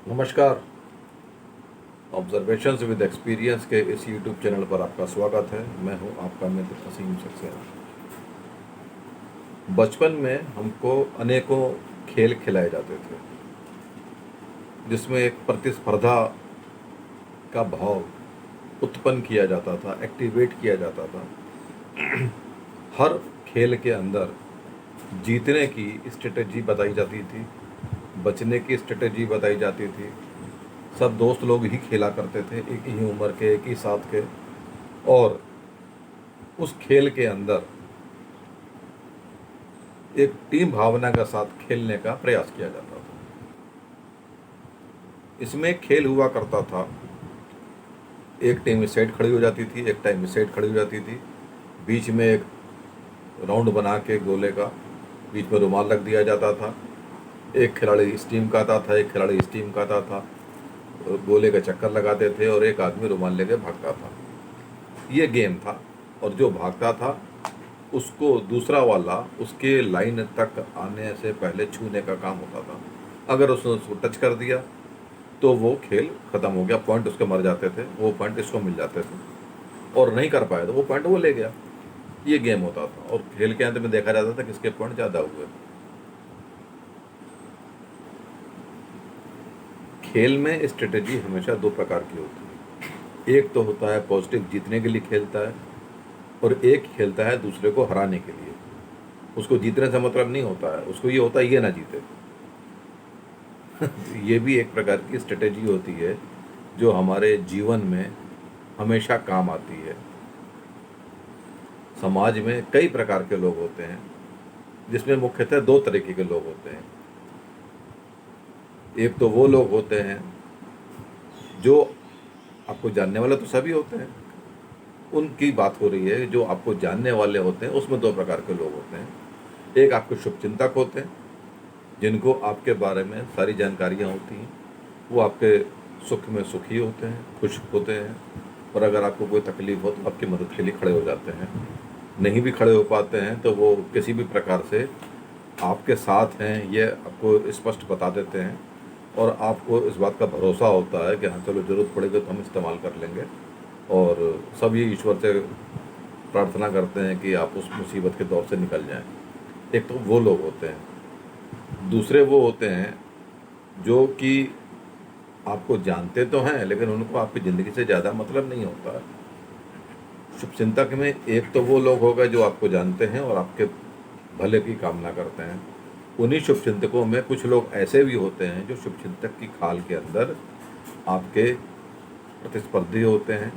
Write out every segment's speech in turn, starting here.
नमस्कार। Observations with experience के इस यूट्यूब चैनल पर आपका स्वागत है। मैं हूं आपका मित्र असीम सक्सेना। बचपन में हमको अनेकों खेल खिलाए जाते थे, जिसमें एक प्रतिस्पर्धा का भाव उत्पन्न किया जाता था, एक्टिवेट किया जाता था। हर खेल के अंदर जीतने की स्ट्रेटेजी बताई जाती थी, बचने की स्ट्रेटेजी बताई जाती थी। सब दोस्त लोग ही खेला करते थे, एक ही उम्र के, एक ही साथ के। और उस खेल के अंदर एक टीम भावना के साथ खेलने का प्रयास किया जाता था। इसमें एक खेल हुआ करता था, एक टीम इस साइड खड़ी हो जाती थी, एक टाइम इस साइड खड़ी हो जाती थी। बीच में एक राउंड बना के गोले का बीच में रुमाल रख दिया जाता था। एक खिलाड़ी इस टीम का आता था, एक खिलाड़ी इस टीम का आता था। गोले का चक्कर लगाते थे और एक आदमी रुमाल लेके भागता था। ये गेम था। और जो भागता था उसको दूसरा वाला उसके लाइन तक आने से पहले छूने का काम होता था। अगर उसने उसको टच कर दिया तो वो खेल ख़त्म हो गया, पॉइंट उसके मर जाते थे, वो पॉइंट इसको मिल जाते थे। और नहीं कर पाया तो वो पॉइंट वो ले गया। ये गेम होता था और खेल के अंत में देखा जाता था किसके पॉइंट ज़्यादा हुए। खेल में स्ट्रेटेजी हमेशा दो प्रकार की होती है। एक तो होता है पॉजिटिव, जीतने के लिए खेलता है, और एक खेलता है दूसरे को हराने के लिए। उसको जीतने से मतलब नहीं होता है, उसको ये होता है ये ना जीते। ये भी एक प्रकार की स्ट्रेटेजी होती है जो हमारे जीवन में हमेशा काम आती है। समाज में कई प्रकार के लोग होते हैं, जिसमें मुख्यतः दो तरीके के लोग होते हैं। एक तो वो लोग होते हैं जो आपको जानने वाले तो सभी होते हैं, उनकी बात हो रही है। जो आपको जानने वाले होते हैं उसमें दो प्रकार के लोग होते हैं। एक आपके शुभचिंतक होते हैं, जिनको आपके बारे में सारी जानकारियाँ होती हैं। वो आपके सुख में सुखी होते हैं, खुश होते हैं, और अगर आपको कोई तकलीफ़ हो तो आपकी मदद के लिए खड़े हो जाते हैं। नहीं भी खड़े हो पाते हैं तो वो किसी भी प्रकार से आपके साथ हैं ये आपको स्पष्ट बता देते हैं। और आपको इस बात का भरोसा होता है कि हाँ चलो ज़रूरत पड़ेगी तो हम इस्तेमाल कर लेंगे। और सब ये ईश्वर से प्रार्थना करते हैं कि आप उस मुसीबत के दौर से निकल जाएं। एक तो वो लोग होते हैं। दूसरे वो होते हैं जो कि आपको जानते तो हैं लेकिन उनको आपकी ज़िंदगी से ज़्यादा मतलब नहीं होता है। शुभचिंतक में एक तो वो लोग हो गए जो आपको जानते हैं और आपके भले की कामना करते हैं। उन्हीं शुभचिंतकों में कुछ लोग ऐसे भी होते हैं जो शुभचिंतक की खाल के अंदर आपके प्रतिस्पर्धी होते हैं,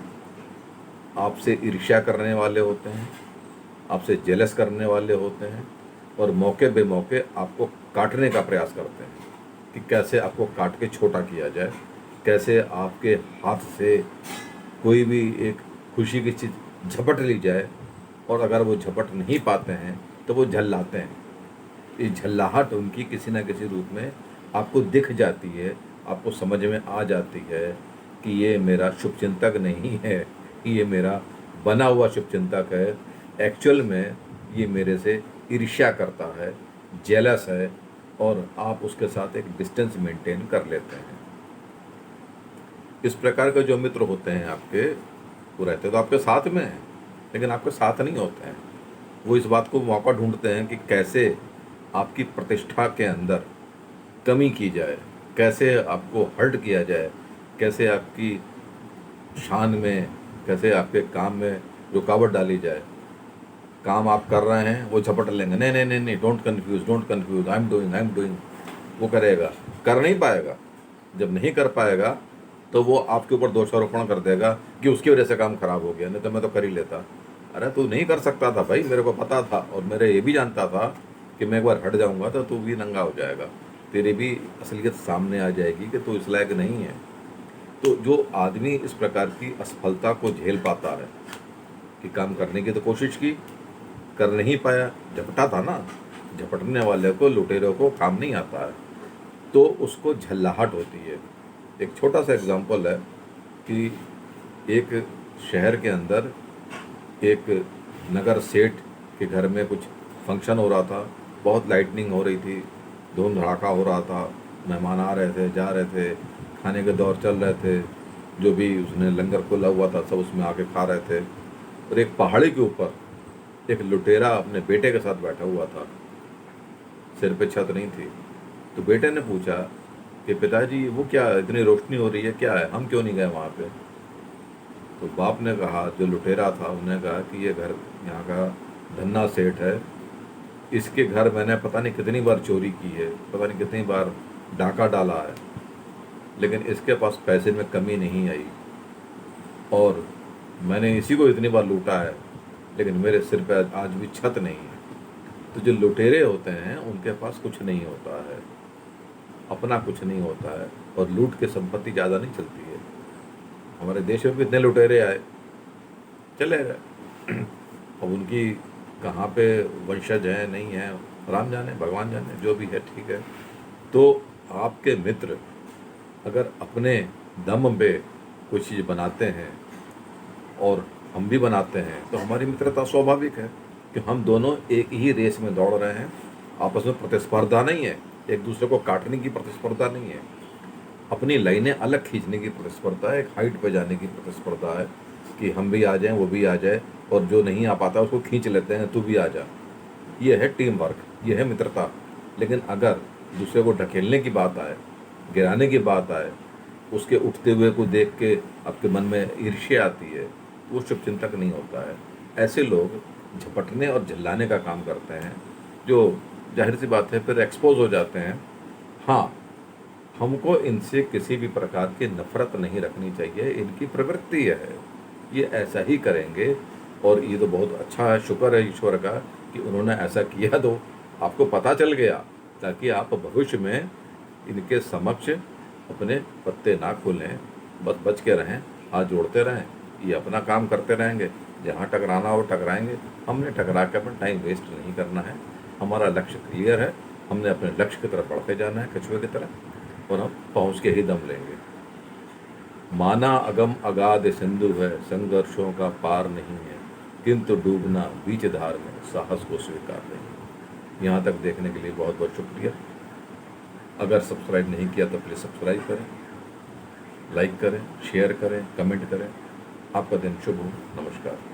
आपसे ईर्ष्या करने वाले होते हैं, आपसे जेलस करने वाले होते हैं, और मौके बेमौके आपको काटने का प्रयास करते हैं कि कैसे आपको काट के छोटा किया जाए, कैसे आपके हाथ से कोई भी एक खुशी की चीज़ झपट ली जाए। और अगर वो झपट नहीं पाते हैं तो वो झल्लाते हैं। ये झल्लाहट उनकी किसी न किसी रूप में आपको दिख जाती है, आपको समझ में आ जाती है कि ये मेरा शुभचिंतक नहीं है, ये मेरा बना हुआ शुभचिंतक है। एक्चुअल में ये मेरे से ईर्ष्या करता है, जेलस है, और आप उसके साथ एक डिस्टेंस मेंटेन कर लेते हैं। इस प्रकार के जो मित्र होते हैं आपके, वो रहते तो आपके साथ में हैं लेकिन आपके साथ नहीं होते हैं। वो इस बात को मौका ढूंढते हैं कि कैसे आपकी प्रतिष्ठा के अंदर कमी की जाए, कैसे आपको हर्ट किया जाए, कैसे आपकी शान में, कैसे आपके काम में रुकावट डाली जाए। काम आप कर रहे हैं वो झपट लेंगे, नहीं नहीं नहीं नहीं, don't confuse, don't confuse, I am doing. वो करेगा, कर नहीं पाएगा। जब नहीं कर पाएगा तो वो आपके ऊपर दोषारोपण कर देगा कि उसकी वजह से काम खराब हो गया, नहीं तो मैं तो कर ही लेता। अरे तू नहीं कर सकता था भाई, मेरे को पता था, और मेरे ये भी जानता था कि मैं एक बार हट जाऊंगा तो तू भी नंगा हो जाएगा, तेरी भी असलियत सामने आ जाएगी कि तू इस लायक नहीं है। तो जो आदमी इस प्रकार की असफलता को झेल पाता है कि काम करने की तो कोशिश की, कर नहीं पाया, झपटा था ना, झपटने वाले को, लुटेरों को काम नहीं आता है, तो उसको झल्लाहट होती है। एक छोटा सा एग्जांपल है कि एक शहर के अंदर एक नगर सेठ के घर में कुछ फंक्शन हो रहा था, बहुत लाइटनिंग हो रही थी, धूम धड़ाका हो रहा था, मेहमान आ रहे थे, जा रहे थे, खाने के दौर चल रहे थे, जो भी उसने लंगर खोला हुआ था सब उसमें आके खा रहे थे। और एक पहाड़ी के ऊपर एक लुटेरा अपने बेटे के साथ बैठा हुआ था, सिर पे छत नहीं थी। तो बेटे ने पूछा कि पिताजी वो क्या इतनी रोशनी हो रही है, क्या है, हम क्यों नहीं गए वहाँ पे? तो बाप ने कहा, जो लुटेरा था उन्होंने कहा कि ये घर यहाँ का धन्ना सेठ है, इसके घर मैंने पता नहीं कितनी बार चोरी की है, पता नहीं कितनी बार डाका डाला है, लेकिन इसके पास पैसे में कमी नहीं आई, और मैंने इसी को इतनी बार लूटा है, लेकिन मेरे सिर पे आज भी छत नहीं है। तो जो लुटेरे होते हैं उनके पास कुछ नहीं होता है, अपना कुछ नहीं होता है, और लूट के संपत्ति ज़्यादा नहीं चलती है। हमारे देश में भी इतने लुटेरे आए, चले गए। अब उनकी कहाँ पे वंशज है नहीं है, राम जाने भगवान जाने, जो भी है ठीक है। तो आपके मित्र अगर अपने दम पे कोई चीज़ बनाते हैं और हम भी बनाते हैं, तो हमारी मित्रता स्वाभाविक है कि हम दोनों एक ही रेस में दौड़ रहे हैं। आपस में प्रतिस्पर्धा नहीं है, एक दूसरे को काटने की प्रतिस्पर्धा नहीं है, अपनी लाइनें अलग खींचने की प्रतिस्पर्धा है, एक हाइट पे जाने की प्रतिस्पर्धा है कि हम भी आ जाएं, वो भी आ जाए, और जो नहीं आ पाता उसको खींच लेते हैं, तू भी आ जा। ये है टीम वर्क, ये है मित्रता। लेकिन अगर दूसरे को ढकेलने की बात आए, गिराने की बात आए, उसके उठते हुए को देख के आपके मन में ईर्ष्या आती है, वो शुभचिंतक नहीं होता है। ऐसे लोग झपटने और झल्लाने का काम करते हैं, जो जाहिर सी बात है फिर एक्सपोज हो जाते हैं। हाँ, हमको इनसे किसी भी प्रकार की नफरत नहीं रखनी चाहिए, इनकी प्रवृत्ति है, ये ऐसा ही करेंगे। और ये तो बहुत अच्छा है, शुक्र है ईश्वर का कि उन्होंने ऐसा किया, तो आपको पता चल गया, ताकि आप भविष्य में इनके समक्ष अपने पत्ते ना खोलें, बस बच के रहें, हाथ जोड़ते रहें, ये अपना काम करते रहेंगे, जहाँ टकराना हो टकराएंगे। हमने टकरा के अपना टाइम वेस्ट नहीं करना है, हमारा लक्ष्य क्लियर है, हमने अपने लक्ष्य की तरफ बढ़ते जाना है कछुए की तरह, और हम पहुँच के ही दम लेंगे। माना अगम अगाध सिंधु है, संघर्षों का पार नहीं है, किंतु डूबना बीच धार में साहस को स्वीकार नहीं। यहाँ तक देखने के लिए बहुत बहुत शुक्रिया। अगर सब्सक्राइब नहीं किया तो प्लीज़ सब्सक्राइब करें, लाइक करें, शेयर करें, कमेंट करें। आपका दिन शुभ हो। नमस्कार।